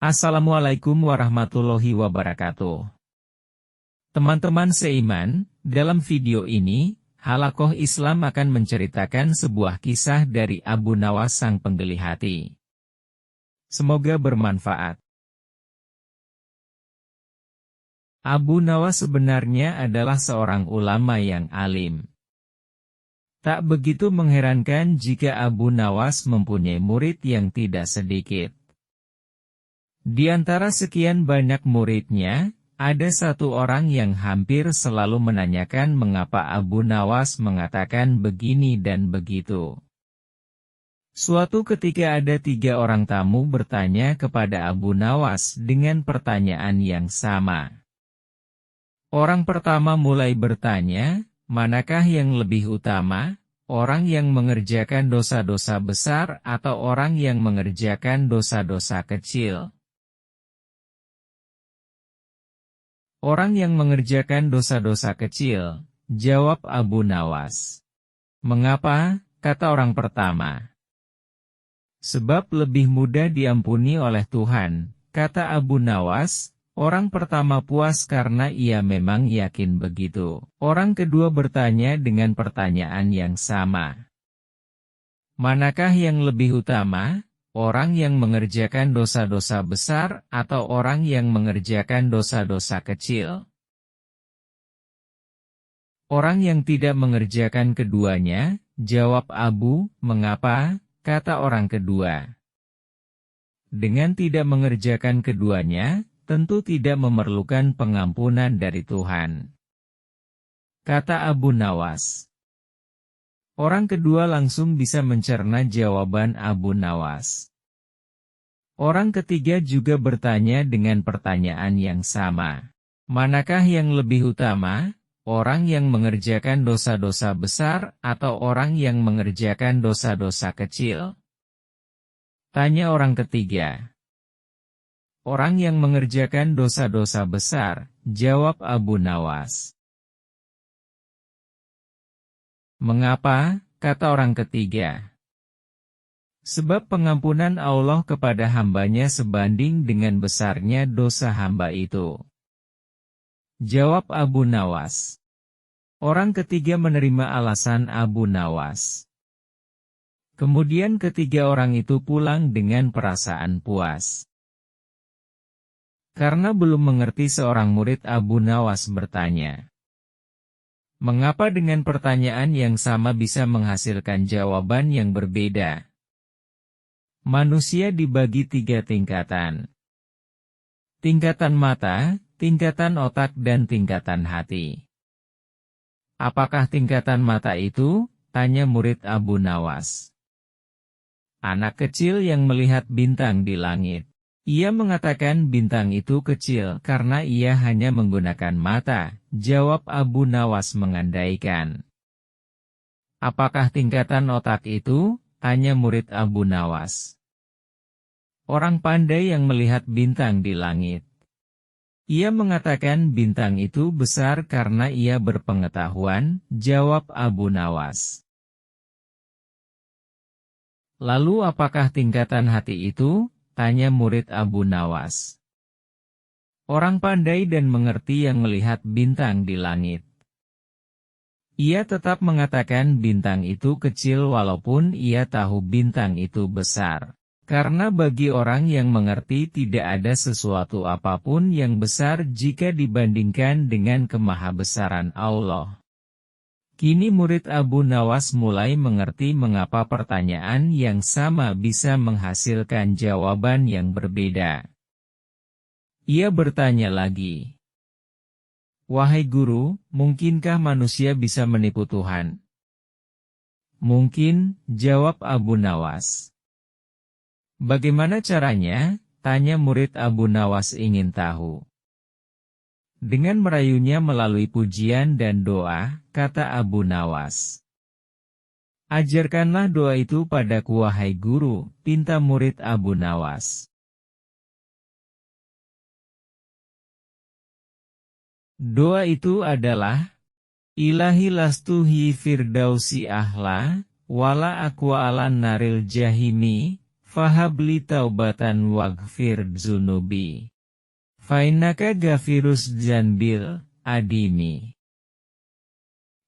Assalamualaikum warahmatullahi wabarakatuh. Teman-teman seiman, dalam video ini, Halaqoh Islam akan menceritakan sebuah kisah dari Abu Nawas sang penggeli hati. Semoga bermanfaat. Abu Nawas sebenarnya adalah seorang ulama yang alim. Tak begitu mengherankan jika Abu Nawas mempunyai murid yang tidak sedikit. Di antara sekian banyak muridnya, ada satu orang yang hampir selalu menanyakan mengapa Abu Nawas mengatakan begini dan begitu. Suatu ketika ada 3 orang tamu bertanya kepada Abu Nawas dengan pertanyaan yang sama. Orang pertama mulai bertanya, manakah yang lebih utama, orang yang mengerjakan dosa-dosa besar atau orang yang mengerjakan dosa-dosa kecil? Orang yang mengerjakan dosa-dosa kecil, jawab Abu Nawas. Mengapa? Kata orang pertama. Sebab lebih mudah diampuni oleh Tuhan, kata Abu Nawas. Orang pertama puas karena ia memang yakin begitu. Orang kedua bertanya dengan pertanyaan yang sama. Manakah yang lebih utama? Orang yang mengerjakan dosa-dosa besar atau orang yang mengerjakan dosa-dosa kecil? Orang yang tidak mengerjakan keduanya, jawab Abu. Mengapa? Kata orang kedua. Dengan tidak mengerjakan keduanya, tentu tidak memerlukan pengampunan dari Tuhan. Kata Abu Nawas. Orang kedua langsung bisa mencerna jawaban Abu Nawas. Orang ketiga juga bertanya dengan pertanyaan yang sama. Manakah yang lebih utama, orang yang mengerjakan dosa-dosa besar atau orang yang mengerjakan dosa-dosa kecil? Tanya orang ketiga. Orang yang mengerjakan dosa-dosa besar, jawab Abu Nawas. Mengapa? Kata orang ketiga. Sebab pengampunan Allah kepada hambanya sebanding dengan besarnya dosa hamba itu. Jawab Abu Nawas. Orang ketiga menerima alasan Abu Nawas. Kemudian ketiga orang itu pulang dengan perasaan puas. Karena belum mengerti, seorang murid Abu Nawas bertanya. Mengapa dengan pertanyaan yang sama bisa menghasilkan jawaban yang berbeda? Manusia dibagi 3 tingkatan. Tingkatan mata, tingkatan otak dan tingkatan hati. Apakah tingkatan mata itu? Tanya murid Abu Nawas. Anak kecil yang melihat bintang di langit. Ia mengatakan bintang itu kecil karena ia hanya menggunakan mata, jawab Abu Nawas mengandaikan. Apakah tingkatan otak itu? Tanya murid Abu Nawas. Orang pandai yang melihat bintang di langit. Ia mengatakan bintang itu besar karena ia berpengetahuan, jawab Abu Nawas. Lalu apakah tingkatan hati itu? Tanya murid Abu Nawas. Orang pandai dan mengerti yang melihat bintang di langit. Ia tetap mengatakan bintang itu kecil walaupun ia tahu bintang itu besar. Karena bagi orang yang mengerti tidak ada sesuatu apapun yang besar jika dibandingkan dengan kemahabesaran Allah. Kini murid Abu Nawas mulai mengerti mengapa pertanyaan yang sama bisa menghasilkan jawaban yang berbeda. Ia bertanya lagi. Wahai guru, mungkinkah manusia bisa menipu Tuhan? Mungkin, jawab Abu Nawas. Bagaimana caranya? Tanya murid Abu Nawas ingin tahu. Dengan merayunya melalui pujian dan doa, kata Abu Nawas. Ajarkanlah doa itu padaku wahai guru, pinta murid Abu Nawas. Doa itu adalah, Ilahi lastuhi firdausi ahla, wala akwa ala naril jahimi, Fahabli taubatan waghfir dzunubi. Fainaka gafirus dzanbil adimi.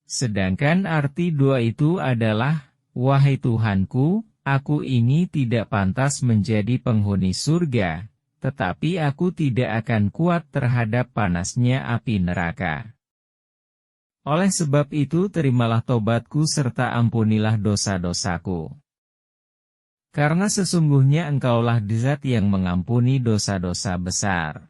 Sedangkan arti doa itu adalah, wahai Tuhanku, aku ini tidak pantas menjadi penghuni surga, tetapi aku tidak akan kuat terhadap panasnya api neraka. Oleh sebab itu terimalah tobatku serta ampunilah dosa-dosaku. Karena sesungguhnya Engkaulah Zat yang mengampuni dosa-dosa besar.